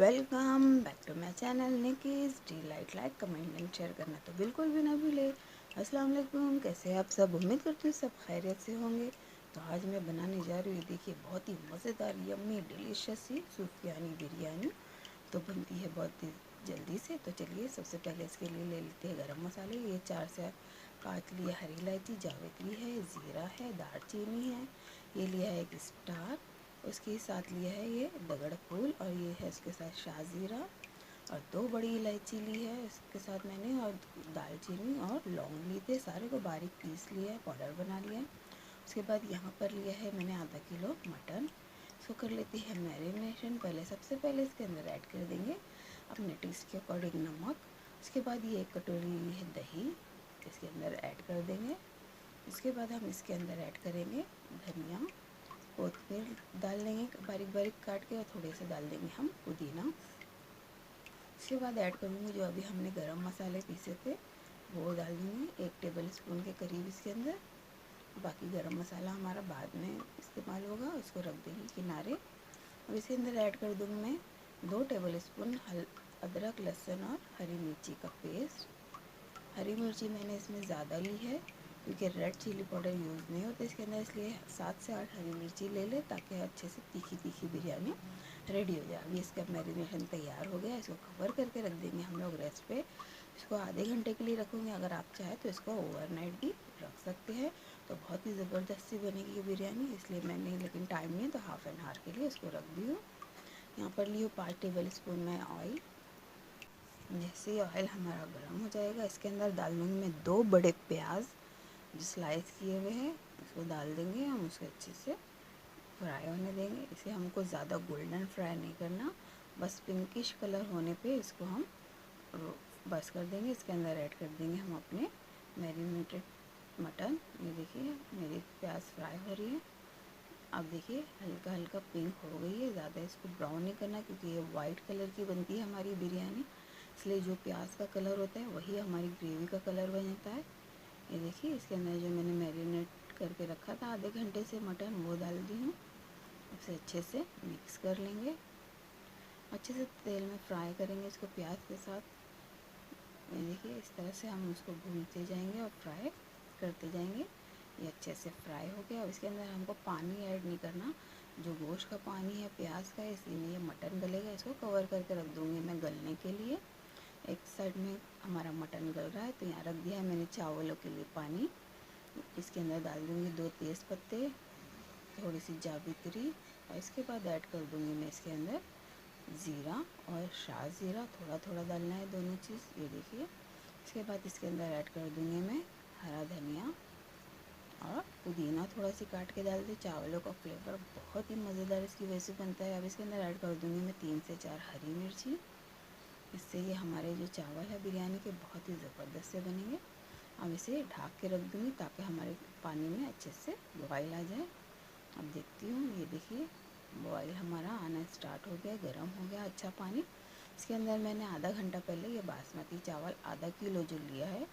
Welcome back to my channel Nikki's delight. Like comment and share करना तो बिल्कुल भी ना भूले। अस्सलाम वालेकुम, कैसे हैं आप सब? उम्मीद करती हूँ सब खैरियत से होंगे। तो आज मैं बनाने जा रही हूँ, देखिए बहुत ही मज़ेदार यम्मी डिलीशियस सी सूफियानी बिरयानी। तो बनती है बहुत ही जल्दी से। तो चलिए सबसे पहले इसके लिए ले लेते हैं गरम मसाले। ये 4 से 5 लिए हरी इलायची, जावित्री है, ज़ीरा है, दालचीनी है, ये लिया है एक स्टार, उसके साथ लिया है ये दगड़ फूल, और ये है इसके साथ शाहजीरा, और 2 बड़ी इलायची ली है इसके साथ मैंने, और दालचीनी और लौंग लिए थे, सारे को बारीक पीस लिया है, पाउडर बना लिया है। उसके बाद यहाँ पर लिया है मैंने आधा किलो मटन। इसको कर लेते हैं मैरिनेशन। सबसे पहले इसके अंदर ऐड कर देंगे अपने टेस्ट के अकॉर्डिंग नमक। उसके बाद ये 1 कटोरी ली है दही, इसके अंदर ऐड कर देंगे। इसके बाद हम इसके अंदर ऐड करेंगे धनिया, कोतमीर डाल देंगे बारीक बारीक काट के, और थोड़े से डाल देंगे हम पुदीना। उसके बाद ऐड करूँगी जो अभी हमने गरम मसाले पीसे थे वो डाल देंगे 1 टेबल स्पून के करीब इसके अंदर। बाकी गरम मसाला हमारा बाद में इस्तेमाल होगा, उसको रख देंगे किनारे। अब इसके अंदर ऐड कर दूँगी मैं 2 टेबल स्पून अदरक, लहसुन और हरी मिर्ची का पेस्ट। हरी मिर्ची मैंने इसमें ज़्यादा ली है क्योंकि रेड चिली पाउडर यूज़ नहीं होता इसके अंदर, इसलिए 7 से 8 हरी मिर्ची ले ले ताकि अच्छे से तीखी तीखी बिरयानी रेडी हो जाए। अभी इसका मैरिनेशन तैयार हो गया। इसको कवर करके रख देंगे हम लोग रेस्ट पे। इसको आधे घंटे के लिए रखूँगी, अगर आप चाहें तो इसको ओवरनाइट भी रख सकते हैं। तो बहुत ही ज़बरदस्त सी बनेगी ये बिरयानी, इसलिए मैंने, लेकिन टाइम नहीं तो हाफ़ एन आवर के लिए इसको रख दी हूँ। यहाँ पर ली हूँ 5 टेबल स्पून में ऑयल। जैसे ही ऑयल हमारा गर्म हो जाएगा, इसके अंदर डाल दूँगी मैं 2 बड़े प्याज जो स्लाइस किए हुए हैं, इसको डाल देंगे। हम उसको अच्छे से फ्राई होने देंगे। इसे हमको ज़्यादा गोल्डन फ्राई नहीं करना, बस पिंकिश कलर होने पे इसको हम बस कर देंगे। इसके अंदर ऐड कर देंगे हम अपने मैरिनेटेड मटन। ये देखिए मेरी प्याज फ्राई हो रही है। अब देखिए हल्का हल्का पिंक हो गई है, ज़्यादा इसको ब्राउन नहीं करना क्योंकि ये वाइट कलर की बनती है हमारी बिरयानी, इसलिए जो प्याज का कलर होता है वही हमारी ग्रेवी का कलर बनता है। ये देखिए इसके अंदर जो मैंने मैरिनेट करके रखा था आधे घंटे से मटन, वो डाल दी हूँ। उसे अच्छे से मिक्स कर लेंगे, अच्छे से तेल में फ्राई करेंगे इसको प्याज के साथ। ये देखिए इस तरह से हम उसको भूनते जाएंगे और फ्राई करते जाएंगे। ये अच्छे से फ्राई हो गया। अब इसके अंदर हमको पानी ऐड नहीं करना, जो गोश्त का पानी है प्याज का, इसी में ये मटन गलेगा। इसको कवर करके रख दूँगी मैं गलने के लिए। एक साइड में हमारा मटन गल रहा है, तो यहाँ रख दिया है मैंने चावलों के लिए पानी। इसके अंदर डाल दूँगी 2 तेज़ पत्ते, थोड़ी सी जावित्री, और इसके बाद ऐड कर दूँगी मैं इसके अंदर ज़ीरा और शाहजीरा, थोड़ा थोड़ा डालना है दोनों चीज़। ये देखिए इसके बाद इसके अंदर ऐड कर दूँगी मैं हरा धनिया और पुदीना, थोड़ा सी काट के डाल दी। चावलों का फ्लेवर बहुत ही मज़ेदार इसकी वजह से बनता है। अब इसके अंदर ऐड कर दूँगी मैं 3 से 4 हरी मिर्ची। इससे ये हमारे जो चावल है बिरयानी के बहुत ही ज़बरदस्त से बनेंगे। अब इसे ढक के रख दूँगी ताकि हमारे पानी में अच्छे से बॉयल आ जाए। अब देखती हूँ, ये देखिए बॉयल हमारा आना स्टार्ट हो गया, गर्म हो गया अच्छा पानी। इसके अंदर मैंने आधा घंटा पहले ये बासमती चावल आधा किलो जो लिया है,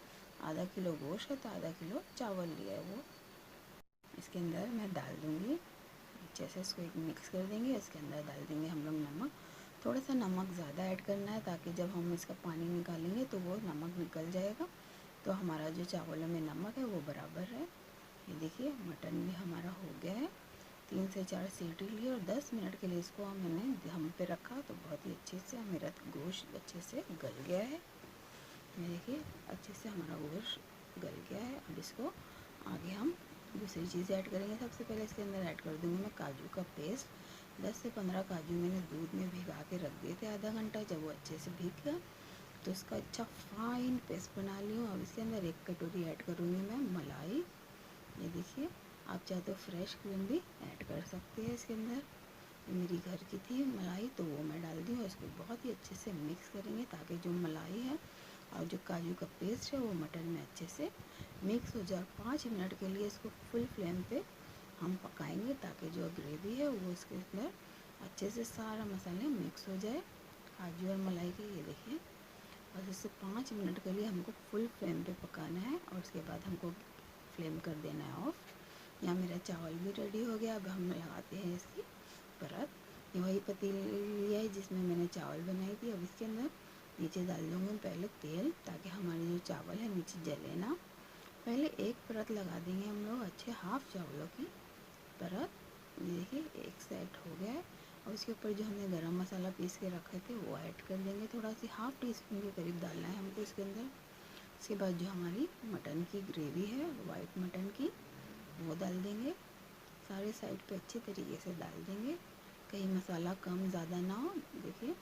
आधा किलो गोश्त है तो आधा किलो चावल लिया है, वो इसके अंदर मैं डाल दूँगी। अच्छे से इसको एक मिक्स कर देंगे। इसके अंदर डाल देंगे हम लोग नमक, थोड़ा सा नमक ज़्यादा ऐड करना है ताकि जब हम इसका पानी निकालेंगे तो वो नमक निकल जाएगा, तो हमारा जो चावलों में नमक है वो बराबर है। ये देखिए मटन भी हमारा हो गया है। 3 से 4 सीटी ली और 10 मिनट के लिए इसको मैंने दम पे रखा, तो बहुत ही अच्छे से मेरा गोश्त अच्छे से गल गया है। ये देखिए अच्छे से हमारा गोश्त गल गया है। अब इसको आगे हम दूसरी चीज़ ऐड करेंगे। सबसे पहले इसके अंदर ऐड कर दूँगी मैं काजू का पेस्ट। 10 से 15 काजू मैंने दूध में भिगा के रख दिए थे आधा घंटा। जब वो अच्छे से भीग गया तो इसका अच्छा फाइन पेस्ट बना ली हूँ। अब इसके अंदर 1 कटोरी ऐड करूँगी मैं मलाई। ये देखिए आप चाहे तो फ्रेश क्रीम भी ऐड कर सकते हैं इसके अंदर। मेरी घर की थी मलाई तो वो मैं डाल दी, और इसको बहुत ही अच्छे से मिक्स करेंगे ताकि जो मलाई है और जो काजू का पेस्ट है वो मटन में अच्छे से मिक्स हो जाए। 5 मिनट के लिए इसको फुल फ्लेम पे हम पकाएंगे ताकि जो ग्रेवी है वो इसके अंदर अच्छे से सारा मसाले मिक्स हो जाए काजू और मलाई के। ये देखिए बस इसे 5 मिनट के लिए हमको फुल फ्लेम पे पकाना है, और उसके बाद हमको फ्लेम कर देना है ऑफ। यहाँ मेरा चावल भी रेडी हो गया। अब हम लगाते हैं इसकी परत। ये वही पतीली है जिसमें मैंने चावल बनाई थी। अब इसके अंदर नीचे डाल दूँगी पहले तेल, ताकि हमारे जो चावल है नीचे जले ना। पहले एक परत लगा देंगे हम लोग अच्छे हाफ चावलों की परत। देखिए एक सेट हो गया है। और उसके ऊपर जो हमने गरम मसाला पीस के रखे थे वो ऐड कर देंगे, थोड़ा सी हाफ टी स्पून के करीब डालना है हमको इसके अंदर। उसके बाद जो हमारी मटन की ग्रेवी है, वाइट मटन की, वो डाल देंगे। सारे साइड पे अच्छे तरीके से डाल देंगे, कहीं मसाला कम ज़्यादा ना हो। देखिए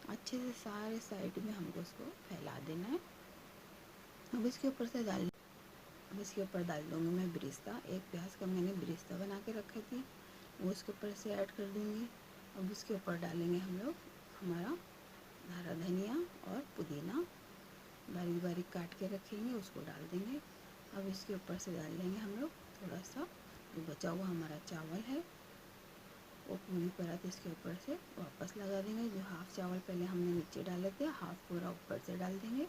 अच्छे से सारे साइड में हमको उसको फैला देना है। अब इसके ऊपर से अब इसके ऊपर डाल दूँगी मैं बिरिस्ता। एक प्याज का मैंने बिरिस्ता बना के रखी थी, वो इसके ऊपर से ऐड कर दूँगी। अब इसके ऊपर डालेंगे हम लोग हमारा हरा धनिया और पुदीना बारीक बारीक काट के रखेंगे, उसको डाल देंगे। अब इसके ऊपर से डाल देंगे हम लोग थोड़ा सा जो बचा हुआ हमारा चावल है, वो पूरी परत इसके ऊपर से वापस लगा देंगे। जो हाफ चावल पहले हमने नीचे डाले थे, हाफ पूरा ऊपर से डाल देंगे।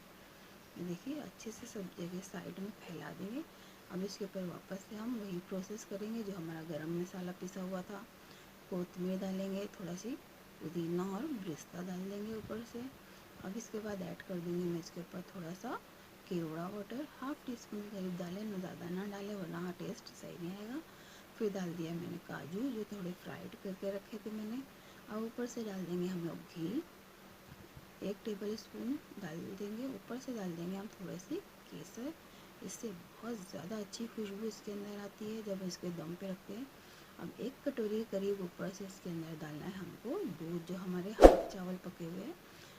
देखिए अच्छे से सब जगह साइड में फैला देंगे। अब इसके ऊपर वापस से हम वही प्रोसेस करेंगे जो हमारा गरम मसाला पिसा हुआ था, कोतमीर डालेंगे, थोड़ा सी पुदीना और बिरिस्ता डाल देंगे ऊपर से। अब इसके बाद ऐड कर दूँगी मैं इसके ऊपर थोड़ा सा केवड़ा वाटर, हाफ टी स्पून के करीब डालें, ना ज़्यादा ना डालें वरना टेस्ट सही नहीं आएगा। फिर डाल दिया मैंने काजू जो थोड़े फ्राइड करके रखे थे मैंने। अब ऊपर से डाल देंगे हम लोग घी, 1 टेबल स्पून डाल देंगे। ऊपर से डाल देंगे हम थोड़ी सी केसर, इससे बहुत ज़्यादा अच्छी खुशबू इसके अंदर आती है जब इसके दम पे रखते हैं। अब 1 कटोरी करीब ऊपर से इसके अंदर डालना है हमको दूध, जो हमारे हाफ चावल पके हुए हैं।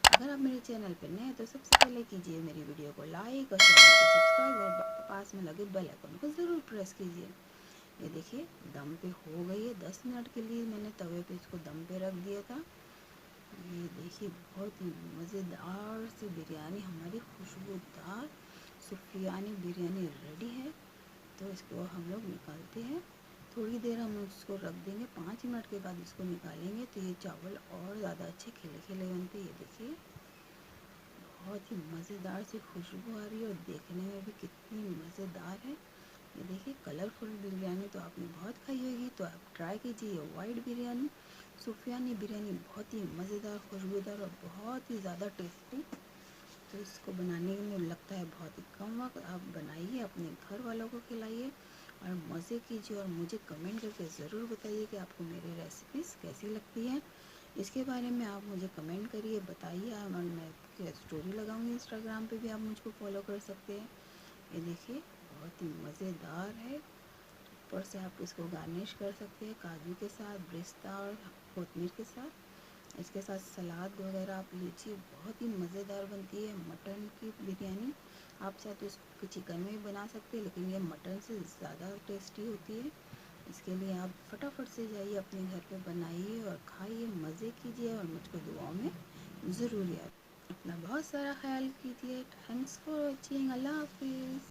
अगर आप मेरे चैनल पर नए हैं तो सबसे पहले कीजिए मेरी वीडियो को लाइक और चैनल को सब्सक्राइब और पास में लगे बेल आइकन को ज़रूर प्रेस कीजिए। ये देखिए दम पे हो गई है। 10 मिनट के लिए मैंने तवे पे इसको दम पे रख दिया था। ये देखिए बहुत ही मज़ेदार सी बिरयानी, हमारी खुशबूदार सुफियानी बिरयानी रेडी है। तो इसको हम लोग निकालते हैं, थोड़ी देर हम उसको रख देंगे, 5 मिनट के बाद इसको निकालेंगे तो ये चावल और ज़्यादा अच्छे खिले खिले बनते। ये देखिए बहुत ही मज़ेदार सी खुशबू आ रही है और देखने में भी कितनी मज़ेदार है। ये देखिए कलरफुल बिरयानी तो आपने बहुत खाई होगी, तो आप ट्राई कीजिए वाइट बिरयानी, सुफियानी बिरयानी। बहुत ही मज़ेदार, खुशबूदार और बहुत ही ज़्यादा टेस्टी। तो इसको बनाने में लगता है बहुत ही कम वक्त। आप बनाइए, अपने घर वालों को खिलाइए और मज़े कीजिए और मुझे कमेंट करके ज़रूर बताइए कि आपको मेरी रेसिपीज़ कैसी लगती हैं। इसके बारे में आप मुझे कमेंट करिए, बताइए और मैं स्टोरी लगाऊंगी इंस्टाग्राम पे भी, आप मुझको फॉलो कर सकते हैं। ये देखिए बहुत ही मज़ेदार है। ऊपर से आप इसको गार्निश कर सकते हैं काजू के साथ, ब्रिस्ता और कोतमीर के साथ। इसके साथ सलाद वगैरह आप लीजिए, बहुत ही मज़ेदार बनती है मटन की बिरयानी। आप चाहे तो इसको चिकन में भी बना सकते हैं, लेकिन ये मटन से ज़्यादा टेस्टी होती है। इसके लिए आप फटाफट से जाइए अपने घर पे बनाइए और खाइए, मज़े कीजिए और मुझको दुआओं में ज़रूर याद। अपना बहुत सारा ख्याल कीजिए। Thanks for watching. अल्लाह हाफिज़।